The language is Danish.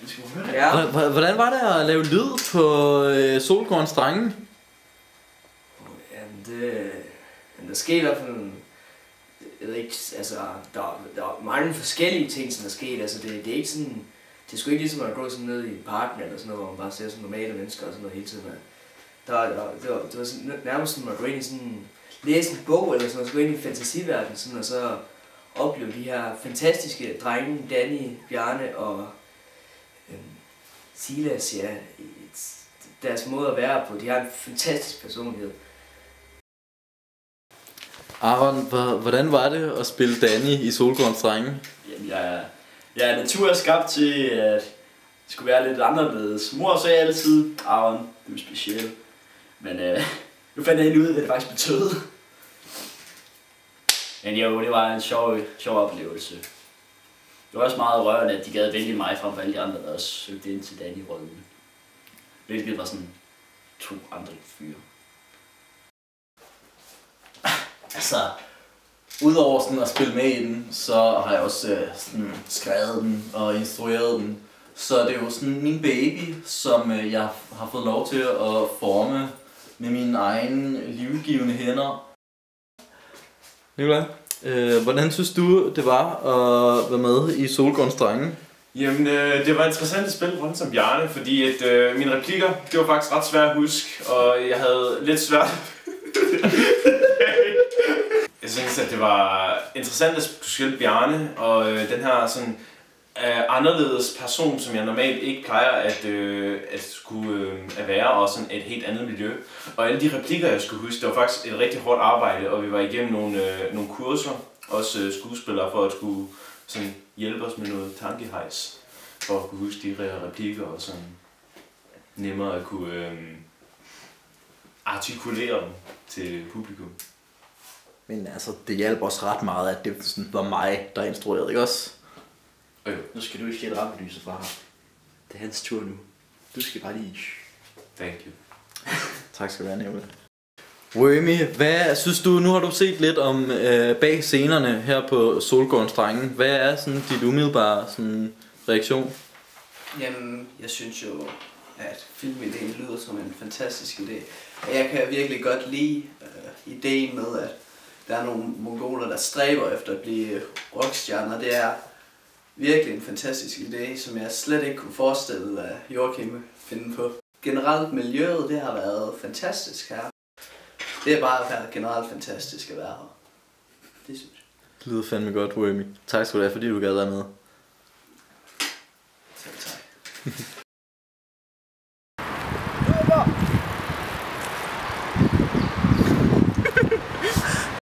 Vi skal høre det. Ja. Hvordan var det at lave lyd på Solgårdens Drenge? Jamen, der sker i hvert fald, jeg ved ikke, altså, der er mange forskellige ting, som der sker. Altså, det er ikke sådan, det er sgu ikke ligesom at gå sådan ned i parken eller sådan noget, hvor man bare ser sådan normale mennesker og sådan noget hele tiden. Det var sådan, nærmest som at gå ind i sådan, læse en bog eller sådan noget, så gå ind i fantasiverdenen sådan, og så opleve de her fantastiske drenge, Danny, Bjarne og Silas, ja, deres måde at være på. De har en fantastisk personlighed. Aron, hvordan var det at spille Danny i Solgårdens Drenge? Jamen, jeg er naturligt skabt til, at det skulle være lidt anderledes. Mor sagde altid, Aron, du er speciel. Men nu fandt jeg helt ud af, hvad det faktisk betød. Men jo, det var en sjov oplevelse. Det var også meget rørende, at de gad vælge mig frem for alle de andre, der også søgte ind til Danny-rollen. Hvilket var sådan 2 andre fyre. Altså, udover sådan at spille med i den, så har jeg også sådan skrevet den og instrueret den. Så det er jo sådan min baby, som jeg har fået lov til at forme med mine egne livgivende hænder. Nikolaj, hvordan synes du, det var at være med i Solgårdens Drenge? Jamen, det var interessant at spille rundt som Bjarne, fordi at mine replikker, det var faktisk ret svært at huske, og jeg havde lidt svært. Jeg synes, at det var interessant at spille Bjarne, og den her sådan anderledes person, som jeg normalt ikke plejer at skulle at være, og sådan et helt andet miljø. Og alle de replikker, jeg skulle huske, det var faktisk et rigtig hårdt arbejde, og vi var igennem nogle kurser, også skuespillere, for at skulle sådan hjælpe os med noget tankehejs, for at kunne huske de replikker, og sådan nemmere at kunne artikulere dem til publikum. Men altså, det hjalp også ret meget, at det sådan var mig, der instruerede, ikke også? Nu skal du ikke stjæle rampelyset fra ham. Det er hans tur nu. Du skal bare lige... Thank you. Tak skal du have, Nicolaj. Wormy, hvad synes du, nu har du set lidt om bag scenerne her på Solgårdens Drenge. Hvad er sådan dit umiddelbare sådan, reaktion? Jamen, jeg synes jo, at filmideen lyder som en fantastisk idé. Og jeg kan virkelig godt lide ideen med, at der er nogle mongoler, der stræber efter at blive rockstjerner. Det er virkelig en fantastisk idé, som jeg slet ikke kunne forestille, at Joachim finde på. Generelt miljøet, det har været fantastisk her. Det er bare været generelt fantastisk at være her. Det synes jeg. Det lyder fandme godt, Wormy. Tak skal du have, fordi du gad være med. Selv tak.